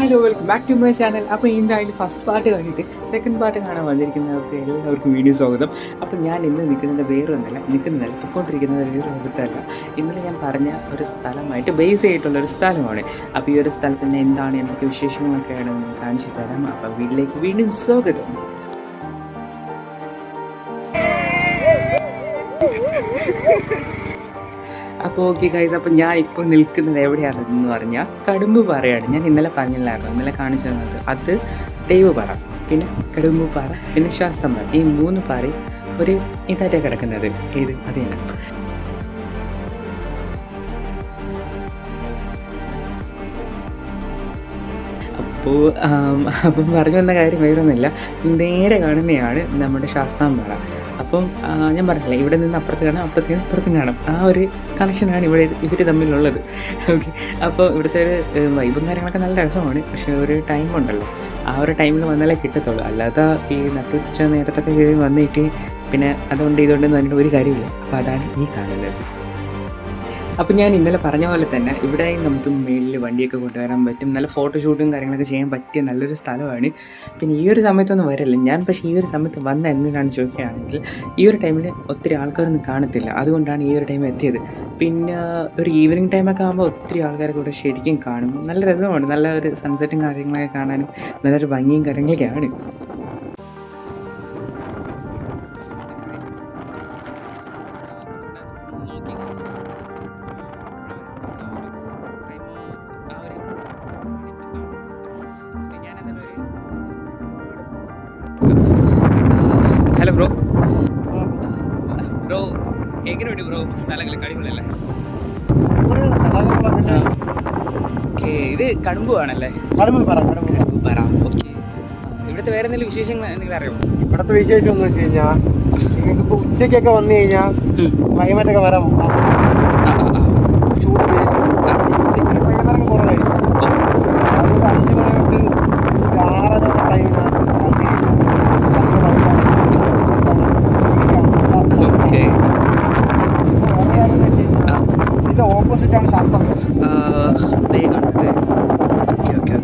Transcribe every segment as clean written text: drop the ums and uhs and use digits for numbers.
Hello welcome back to my channel. അപ്പോൾ എന്തായാലും first part കഴിഞ്ഞിട്ട് സെക്കൻഡ് പാർട്ട് കാണാൻ വന്നിരിക്കുന്നവർക്ക് എല്ലാവർക്കും വീഡിയോ സ്വാഗതം. അപ്പോൾ ഞാൻ ഇന്ന് നിൽക്കുന്നില്ല പൊയ്ക്കൊണ്ടിരിക്കുന്നത് വേറെ ഒരിടത്തല്ല. ഇന്നലെ ഞാൻ പറഞ്ഞ ഒരു സ്ഥലമായിട്ട് ബേസ് ചെയ്തിട്ടുള്ളൊരു സ്ഥലമാണ്. അപ്പോൾ ഈ ഒരു സ്ഥലത്തിന് എന്താണ് എന്തൊക്കെ വിശേഷങ്ങളൊക്കെയാണ് കാണിച്ചു തരാം. അപ്പോൾ വീട്ടിലേക്ക് വീണ്ടും സ്വാഗതം. അപ്പോൾ ഓക്കെ ഗൈസ്, അപ്പോൾ ഞാൻ ഇപ്പോൾ നിൽക്കുന്നത് എവിടെയാണെന്ന് പറഞ്ഞാൽ കടുമ്പുപാറയാണ്. ഞാൻ ഇന്നലെ പറഞ്ഞില്ലായിരുന്നു, ഇന്നലെ കാണിച്ചു തന്നത് അത് ദൈവപാറ, പിന്നെ കടുമ്പുപാറ, പിന്നെ ശാസ്ത്രപാറ. ഈ 3 പാറ ഒരു ഇതായിട്ടാണ് കിടക്കുന്നത്. ഏത് അത് തന്നെ. അപ്പം പറഞ്ഞു വന്ന കാര്യം വേറൊന്നുമില്ല, നേരെ കാണുന്നതാണ് നമ്മുടെ ശാസ്താംപാറ. അപ്പം ഞാൻ പറഞ്ഞില്ല, ഇവിടെ നിന്ന് അപ്പുറത്ത് കാണാം, അപ്പുറത്തും കാണാം. ആ ഒരു കണക്ഷനാണ് ഇവർ തമ്മിലുള്ളത്. ഓക്കെ, അപ്പോൾ ഇവിടുത്തെ ഒരു വൈബും കാര്യങ്ങളൊക്കെ നല്ല രസമാണ്. പക്ഷേ ഒരു ടൈമുണ്ടല്ലോ, ആ ഒരു ടൈമിൽ വന്നാലേ കിട്ടത്തുള്ളൂ. അല്ലാതെ ഈ നട്ടുച്ച നേരത്തൊക്കെ കയറി വന്നിട്ട് പിന്നെ അതുകൊണ്ട് ഇതുകൊണ്ടെന്ന് പറഞ്ഞിട്ട് ഒരു കാര്യമില്ല. അപ്പോൾ അതാണ് ഈ കാണുന്നത്. അപ്പോൾ ഞാൻ ഇന്നലെ പറഞ്ഞ പോലെ തന്നെ ഇവിടെ നമുക്ക് മേളിൽ വണ്ടിയൊക്കെ കൊണ്ടുവരാൻ പറ്റും. നല്ല ഫോട്ടോഷൂട്ടും കാര്യങ്ങളൊക്കെ ചെയ്യാൻ പറ്റിയ നല്ലൊരു സ്ഥലമാണ്. പിന്നെ ഈ ഒരു സമയത്തൊന്നും വരില്ല ഞാൻ, പക്ഷേ ഈ ഒരു സമയത്ത് വന്ന എന്തിനാണ് ചോദിക്കുകയാണെങ്കിൽ, ഈ ഒരു ടൈമിൽ ഒത്തിരി ആൾക്കാരൊന്നും കാണത്തില്ല, അതുകൊണ്ടാണ് ഈ ഒരു ടൈം എത്തിയത്. പിന്നെ ഒരു ഈവനിങ് ടൈമൊക്കെ ആകുമ്പോൾ ഒത്തിരി ആൾക്കാരൊക്കെ ഇവിടെ ശരിക്കും കാണും. നല്ല രസമാണ്, നല്ല ഒരു സൺസെറ്റും കാര്യങ്ങളൊക്കെ കാണാനും നല്ലൊരു ഭംഗിയും കാര്യങ്ങളൊക്കെയാണ്. ഹലോ ബ്രോ, എങ്ങനെയുണ്ട് ബ്രോ സ്ഥലങ്ങളൊക്കെ? അടിപൊളിയല്ലേ? ഓക്കെ, ഇത് കടുമ്പു ആണല്ലേ? കടുമ്പുപാറ. ഓക്കെ, ഇവിടുത്തെ വേറെ എന്തെങ്കിലും വിശേഷങ്ങൾ എന്തെങ്കിലും അറിയോ? ഇവിടുത്തെ വിശേഷം എന്ന് വെച്ച് കഴിഞ്ഞാൽ നിങ്ങൾക്ക് ഇപ്പോൾ ഉച്ചയ്ക്കൊക്കെ വന്നു കഴിഞ്ഞാൽ ക്ലൈമറ്റൊക്കെ വരാം, ചൂട് ഉച്ചയ്ക്ക് വൈകുന്നേരം കുറവായിരിക്കും. അതുകൊണ്ട് 5 മണി തൊട്ട് 6 ടൈമിലാണ് ഇതിന്റെ ഓപ്പോസിറ്റാണ് ശാസ്ത്രം.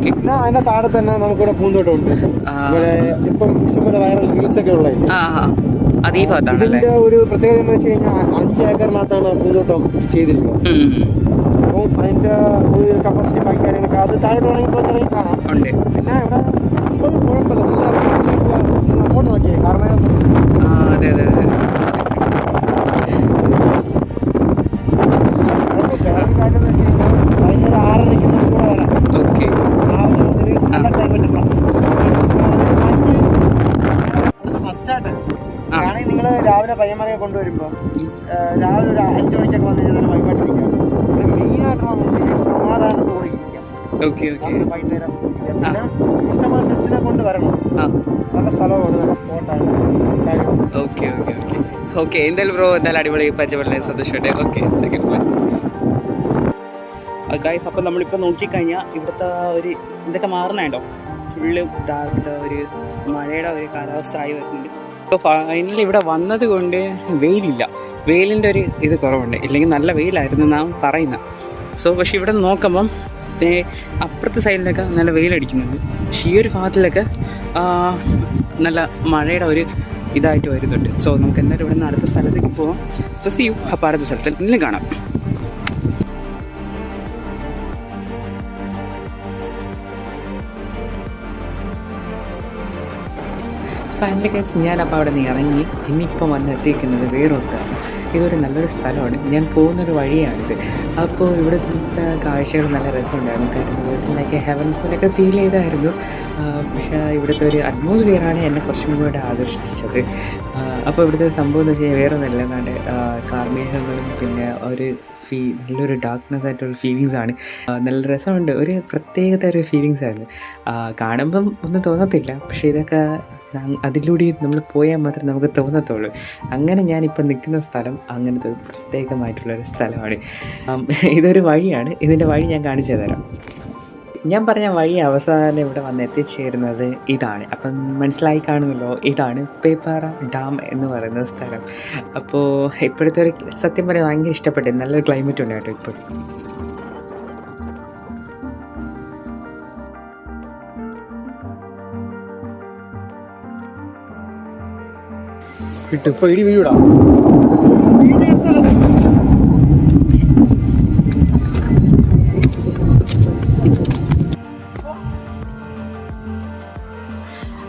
പിന്നെ അതിന്റെ താഴെ തന്നെ നമുക്കിവിടെ പൂന്തോട്ടം ഉണ്ട്. ഇവിടെ ഇപ്പം ഇഷ്ടംപോലെ വൈറൽ റീൽസ് ഒക്കെ ഉള്ളത്. ഇതിന്റെ ഒരു പ്രത്യേകത എന്ന് വെച്ച് കഴിഞ്ഞാൽ 5 ഏക്കറിനകത്താണ് പൂന്തോട്ടം ചെയ്തിരിക്കുന്നത്. അപ്പം അതിന്റെ ഒരു കപ്പാസിറ്റി ബാക്കി കാര്യങ്ങളൊക്കെ അത് താഴോട്ട് വേണമെങ്കിൽ പുറത്തിറങ്ങി കാണാം. പിന്നെ ഇവിടെ ഇപ്പം കുഴപ്പമില്ല, അങ്ങോട്ട് നോക്കിയേ കാരണം നിങ്ങൾ രാവിലെ പയ്യന്മാരെയൊക്കെ കൊണ്ടുവരുമ്പോൾ രാവിലെ ഒരു 5 മണിക്കൊക്കെ വന്നു കഴിഞ്ഞാൽ വൈകിട്ടിരിക്കാം. മെയിനായിട്ടാണെന്ന് വെച്ച് കഴിഞ്ഞാൽ സമാധാനത്തോടെ ഇരിക്കാം. വൈകുന്നേരം പിന്നെ ഇഷ്ടംപോലെ ഫ്രണ്ട്സിനെ കൊണ്ട് വരണം. നല്ല സ്ഥലമാണ്, നല്ല സ്പോട്ടാണ്. ഓക്കെ, എന്തായാലും ബ്രോ എന്തായാലും അടിപൊളി പരിചയപ്പെടലേ, സന്തോഷമായിട്ട്. ഓക്കെ, ഗൈസ്, അപ്പോൾ നമ്മളിപ്പോൾ നോക്കിക്കഴിഞ്ഞാൽ ഇവിടുത്തെ ഒരു ഇതൊക്കെ മാറുന്നുണ്ടോ, ഫുള്ള് ഡാർക്ക് ഒരു മഴയുടെ ഒരു കാലാവസ്ഥ ആയി വരുന്നുണ്ട്. ഇപ്പോൾ ഫൈനലി ഇവിടെ വന്നത് കൊണ്ട് വെയിലിൻ്റെ ഒരു ഇത് കുറവുണ്ട്, ഇല്ലെങ്കിൽ നല്ല വെയിലായിരുന്നു നാം പറയുന്നത്. പക്ഷേ ഇവിടെ നോക്കുമ്പം അപ്പുറത്തെ സൈഡിലൊക്കെ നല്ല വെയിലടിക്കുന്നുണ്ട്. പക്ഷേ ഈ ഒരു ഭാഗത്തിലൊക്കെ നല്ല മഴയുടെ ഒരു ഇതായിട്ട് വരുന്നുണ്ട്. നമുക്ക് എന്തായാലും ഇവിടെ നിന്ന് അടുത്ത സ്ഥലത്തേക്ക് പോകാം. അപ്പോൾ അടുത്ത സ്ഥലത്തിൽ എന്തെങ്കിലും കാണാം. ഫൈനലി കഴിച്ച് ഞാനപ്പോൾ അവിടെ നിന്ന് ഇറങ്ങി ഇനിയിപ്പം വന്ന് എത്തിക്കുന്നത് വേറൊന്നാണ്. ഇതൊരു നല്ലൊരു സ്ഥലമാണ്, ഞാൻ പോകുന്നൊരു വഴിയാണിത്. അപ്പോൾ ഇവിടുത്തെ കാഴ്ചകൾ നല്ല രസമുണ്ടായിരുന്നു. കാരണം വീട്ടിലൊക്കെ ഹെവൻ പോലൊക്കെ ഫീൽ ചെയ്തായിരുന്നു. പക്ഷേ ഇവിടുത്തെ ഒരു അറ്റ്മോസ്ഫിയറാണ് എന്നെ കുറച്ചും കൂടെ ആകർഷിച്ചത്. അപ്പോൾ ഇവിടുത്തെ സംഭവം എന്ന് വെച്ച് കഴിഞ്ഞാൽ വേറെ ഒന്നുമില്ല, എന്നാണ്ട് കാർമേഘങ്ങളും പിന്നെ ഒരു നല്ലൊരു ഡാർക്ക്നെസ് ആയിട്ടുള്ള ഫീലിങ്സാണ്. നല്ല രസമുണ്ട്, ഒരു പ്രത്യേകത ഒരു ഫീലിങ്സ് ആയിരുന്നു. കാണുമ്പം ഒന്നും തോന്നത്തില്ല, പക്ഷേ ഇതൊക്കെ അതിലൂടെ നമ്മൾ പോയാൽ മാത്രമേ നമുക്ക് തോന്നത്തുള്ളൂ. അങ്ങനെ ഞാനിപ്പോൾ നിൽക്കുന്ന സ്ഥലം അങ്ങനത്തെ ഒരു പ്രത്യേകമായിട്ടുള്ളൊരു സ്ഥലമാണ്. ഇതൊരു വഴിയാണ്, ഇതിൻ്റെ വഴി ഞാൻ കാണിച്ചു തരാം. ഞാൻ പറഞ്ഞ വഴി അവസാനം ഇവിടെ വന്ന് എത്തിച്ചേരുന്നത് ഇതാണ്. അപ്പം മനസ്സിലായി കാണുമല്ലോ, ഇതാണ് പേപ്പാറ ഡാം എന്ന് പറയുന്ന സ്ഥലം. അപ്പോൾ ഇപ്പോഴത്തെ ഒരു സത്യം പറയാൻ ഭയങ്കര ഇഷ്ടപ്പെട്ടു, നല്ലൊരു ക്ലൈമറ്റ് ഉണ്ട് കേട്ടോ ഇപ്പോൾ. കിട്ടും. ഇപ്പൊ ഇടി വീഴൂടാ.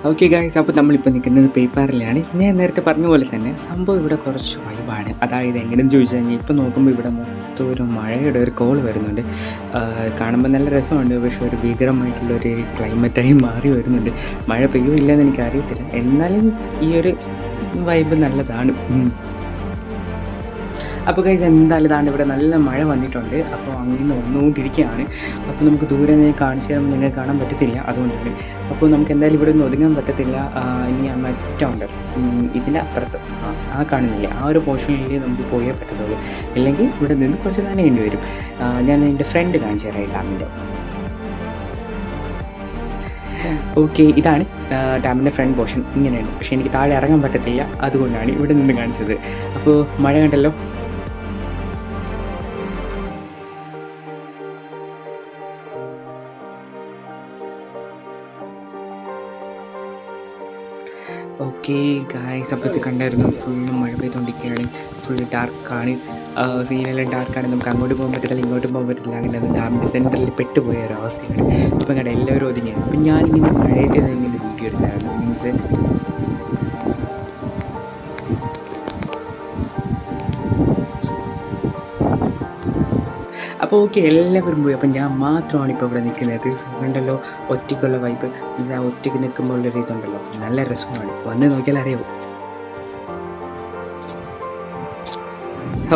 ഓക്കെ ഗൈസ്, അപ്പോൾ നമ്മളിപ്പോൾ നിൽക്കുന്നത് പേപ്പാറിലാണ്. ഞാൻ നേരത്തെ പറഞ്ഞ പോലെ തന്നെ സംഭവം ഇവിടെ കുറച്ച് വൈബാണ്. അതായത് എങ്ങനെയെന്ന് ചോദിച്ചു കഴിഞ്ഞാൽ ഇപ്പോൾ നോക്കുമ്പോൾ ഇവിടെ മൊത്തം ഒരു മഴയുടെ ഒരു കോൾ വരുന്നുണ്ട്. കാണുമ്പോൾ നല്ല രസമുണ്ട്, പക്ഷേ ഒരു ഭീകരമായിട്ടുള്ളൊരു ക്ലൈമറ്റായി മാറി വരുന്നുണ്ട്. മഴ പെയ്യോ ഇല്ലയെന്ന് എനിക്കറിയത്തില്ല, എന്നാലും ഈ ഒരു വൈബ് നല്ലതാണ്. അപ്പോൾ ഗൈസ് എന്തായാലും ഇതാണ്ട് ഇവിടെ നല്ല മഴ വന്നിട്ടുണ്ട്. അപ്പോൾ അങ്ങനെ വന്നുകൊണ്ടിരിക്കുകയാണ്. അപ്പോൾ നമുക്ക് ദൂരെ നിന്ന് കാണിച്ചു തരുമ്പോൾ നിങ്ങൾക്ക് കാണാൻ പറ്റത്തില്ല, അതുകൊണ്ടാണ്. അപ്പോൾ നമുക്ക് എന്തായാലും ഇവിടെ ഒന്നും ഒതുങ്ങാൻ പറ്റത്തില്ല. ഇനി ആ മറ്റുണ്ട് ഇതിൻ്റെ അപ്പുറത്ത് ആ കാണുന്നില്ല, ആ ഒരു പോർഷനിൽ നമുക്ക് പോയേ പറ്റത്തുള്ളൂ. ഇല്ലെങ്കിൽ ഇവിടെ നിന്ന് കുറച്ച് നനയേണ്ടി വരും. ഞാൻ എൻ്റെ ഫ്രണ്ട് കാണിച്ചു തരാം ഡാമിൻ്റെ. ഓക്കെ, ഇതാണ് ഡാമിൻ്റെ ഫ്രണ്ട് പോർഷൻ. ഇങ്ങനെയാണ്, പക്ഷേ എനിക്ക് താഴെ ഇറങ്ങാൻ പറ്റത്തില്ല, അതുകൊണ്ടാണ് ഇവിടെ നിന്ന് കാണിച്ചത്. അപ്പോൾ മഴ കണ്ടല്ലോ. ഓക്കെ ഗായ്സ്, അപ്പോൾ ഇത് കണ്ടായിരുന്നു, ഫുള്ളും മഴ പെയ്തുകൊണ്ടിരിക്കുകയാണ്. ഫുള്ള് ഡാർക്കാണ്, സീനെല്ലാം ഡാർക്കാണ്. നമുക്ക് അങ്ങോട്ട് പോകാൻ പറ്റത്തില്ല, ഇങ്ങോട്ട് പോകാൻ പറ്റത്തില്ല. അങ്ങനെ അത് ഡാമിൻ്റെ സെൻറ്ററിൽ പെട്ടുപോയ ഒരു അവസ്ഥയാണ്. അപ്പോൾ കണ്ട എല്ലാവരും ഒതുങ്ങിയാണ്. അപ്പം ഞാനിങ്ങനെ മഴയത്തിൽ ഇങ്ങനെ വീഡിയോ എടുത്തായിരുന്നു. മീൻസ് അപ്പോൾ ഓക്കെ, എല്ലാവരും പോയി. അപ്പം ഞാൻ മാത്രമാണ് ഇപ്പോൾ ഇവിടെ നിൽക്കുന്നത്. കണ്ടല്ലോ, ഒറ്റയ്ക്കുള്ള വൈബ്. ആ ഒറ്റയ്ക്ക് നിൽക്കുമ്പോഴുള്ളൊരു ഇതുണ്ടല്ലോ, നല്ല രസമാണ്. വന്ന് നോക്കിയാൽ അറിയാവും.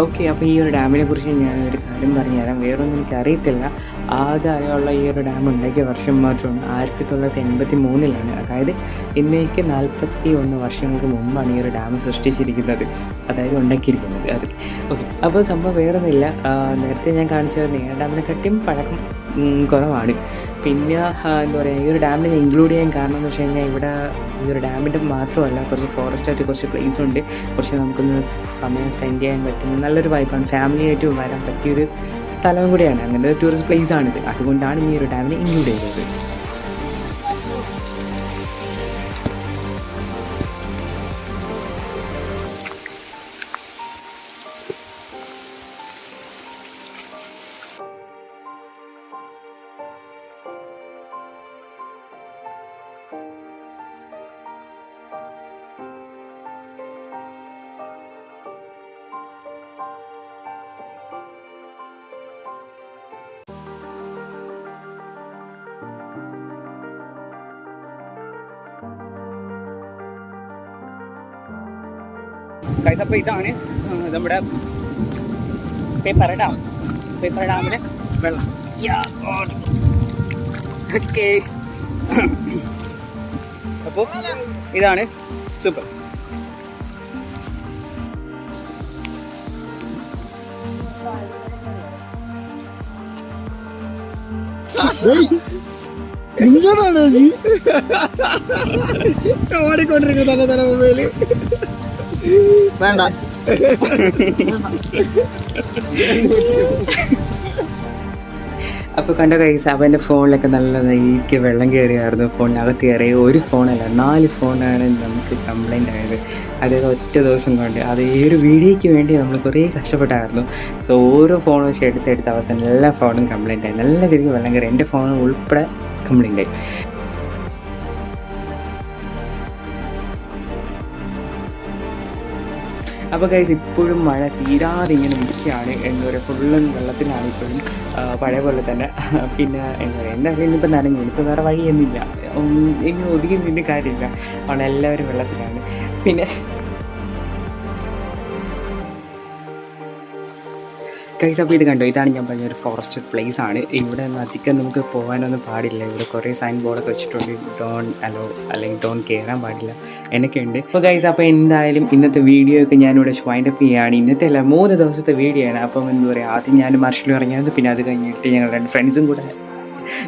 ഓക്കെ, അപ്പോൾ ഈ ഒരു ഡാമിനെ കുറിച്ച് ഞാനൊരു കാര്യം പറഞ്ഞുതരാം. വേറൊന്നും എനിക്കറിയത്തില്ല. ആകെ അറിയാനുള്ള ഈ ഒരു ഡാം ഉണ്ടാക്കിയ വർഷം മാത്രമാണ് 1983-ലാണ്. അതായത് ഇന്നേക്ക് 41 വർഷങ്ങൾക്ക് മുമ്പാണ് ഈ ഒരു ഡാം സൃഷ്ടിച്ചിരിക്കുന്നത്, അതായത് ഉണ്ടാക്കിയിരിക്കുന്നത്. അത് ഓക്കെ. അപ്പോൾ സംഭവം വേറൊന്നുമില്ല, നേരത്തെ ഞാൻ കാണിച്ച നേരെ ഡാമിനെക്കാട്ടിയും പഴക്കം കുറവാണ്. പിന്നെ എന്താ പറയുക, ഈ ഒരു ഡാമിനെ ഇൻക്ലൂഡ് ചെയ്യാൻ കാരണം എന്ന് വെച്ച് കഴിഞ്ഞാൽ ഇവിടെ ഈ ഒരു ഡാമിൻ്റെ മാത്രമല്ല, കുറച്ച് ഫോറസ്റ്റായിട്ട് കുറച്ച് പ്ലേസ് ഉണ്ട്. കുറച്ച് നമുക്കൊന്ന് സമയം സ്പെൻഡ് ചെയ്യാൻ പറ്റുന്ന നല്ലൊരു വൈബാണ്. ഫാമിലിയായിട്ട് വരാൻ പറ്റിയൊരു സ്ഥലവും കൂടിയാണ്. അങ്ങനെ ഒരു ടൂറിസ്റ്റ് പ്ലേസാണിത്, അതുകൊണ്ടാണ് ഈ ഒരു ഡാമിനെ ഇൻക്ലൂഡ് ചെയ്തത്. ഗൈസ്, അപ്പോൾ ഇതാണ് നമ്മുടെ പേപ്പർ ഡാമിലെ വെള്ളം. ഓക്കെ, അപ്പോൾ ഇതാണ് സൂപ്പർ. ഓടിക്കൊണ്ടിരിക്കുന്ന തല മൊബൈല് വേണ്ട. അപ്പോൾ കണ്ട കൈസ്, അവൻ്റെ ഫോണിലൊക്കെ നല്ല നൈക്ക് വെള്ളം കയറിയായിരുന്നു. ഫോണിനകത്ത് കയറി ഒരു ഫോണല്ല 4 ഫോണാണ് നമുക്ക് കംപ്ലൈൻ്റ് ആയത്. അതായത് ഒറ്റ ദിവസം കൊണ്ട്. അത് ഈ ഒരു വീഡിയോയ്ക്ക് വേണ്ടി നമ്മൾ കുറേ കഷ്ടപ്പെട്ടായിരുന്നു. സോ ഓരോ ഫോൺ വെച്ച് എടുത്തെടുത്ത അവസാനം എല്ലാ ഫോണും കംപ്ലൈൻ്റ് ആയി. നല്ല രീതിക്ക് വെള്ളം കയറി, എൻ്റെ ഫോൺ ഉൾപ്പെടെ കംപ്ലൈൻ്റ് ആയി. അപ്പോൾ ഗൈസ്, ഇപ്പോഴും മഴ തീരാതെ ഇങ്ങനെ നിൽക്കുകയാണ്. എന്താ പറയുക, ഫുള്ളും വെള്ളത്തിലാണ് ഇപ്പോഴും, പഴയ പോലെ തന്നെ. പിന്നെ എന്താ പറയുക, എന്തായാലും ഇന്നിപ്പോൾ നനഞ്ഞു, ഇനിയിപ്പോൾ വേറെ വഴിയൊന്നുമില്ല, ഇനി ഒതുങ്ങി നിന്നിട്ട് കാര്യമില്ല. അവിടെ എല്ലാവരും വെള്ളത്തിലാണ്. പിന്നെ ഗൈസ്, അപ്പോൾ ഇത് കണ്ടോ, ഇതാണ് ഞാൻ പറഞ്ഞ ഒരു ഫോറസ്റ്റഡ് പ്ലേസ് ആണ്. ഇവിടെ നിന്ന് അധികം നമുക്ക് പോകാനൊന്നും പാടില്ല. ഇവിടെ കുറേ സൈൻ ബോർഡൊക്കെ വെച്ചിട്ടുണ്ട്, ഡോൺ അലോ അല്ലെങ്കിൽ ഡോൺ കയറാൻ പാടില്ല എന്നൊക്കെ ഉണ്ട്. അപ്പോൾ ഗൈസ്, അപ്പോൾ എന്തായാലും ഇന്നത്തെ വീഡിയോ ഒക്കെ ഞാനിവിടെ വൈൻഡപ്പ് ചെയ്യുകയാണ്. ഇന്നത്തെ അല്ല, 3 ദിവസത്തെ വീഡിയോ ആണ്. അപ്പം എന്താ പറയുക, ആദ്യം ഞാൻ മാർഷലും ഇറങ്ങിയത്, പിന്നെ അത് കഴിഞ്ഞിട്ട് ഞങ്ങൾ 2 ഫ്രണ്ട്സും കൂടെ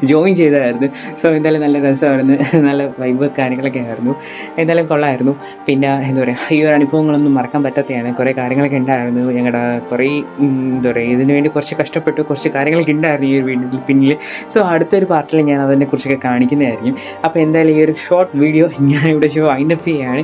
ജോയിൻ ചെയ്തായിരുന്നു. സോ എന്തായാലും നല്ല രസമായിരുന്നു, നല്ല വൈബ് കാര്യങ്ങളൊക്കെ ആയിരുന്നു. എന്തായാലും കൊള്ളായിരുന്നു. പിന്നെ എന്താ പറയുക, ഈ ഒരു അനുഭവങ്ങളൊന്നും മറക്കാൻ പറ്റാത്തതാണ്. കുറേ കാര്യങ്ങളൊക്കെ ഉണ്ടായിരുന്നു. ഞങ്ങളുടെ കുറേ എന്താ പറയുക, ഇതിനു വേണ്ടി കുറച്ച് കഷ്ടപ്പെട്ടു, കുറച്ച് കാര്യങ്ങളൊക്കെ ഉണ്ടായിരുന്നു ഈ ഒരു വീഡിയോയിൽ പിന്നിൽ. സോ അടുത്തൊരു പാർട്ടിൽ ഞാൻ അതിനെക്കുറിച്ചൊക്കെ കാണിക്കുന്നതായിരിക്കും. അപ്പോൾ എന്തായാലും ഈ ഒരു ഷോർട്ട് വീഡിയോ ഞാനിവിടെ വൈൻഡപ്പ് ചെയ്യുകയാണ്.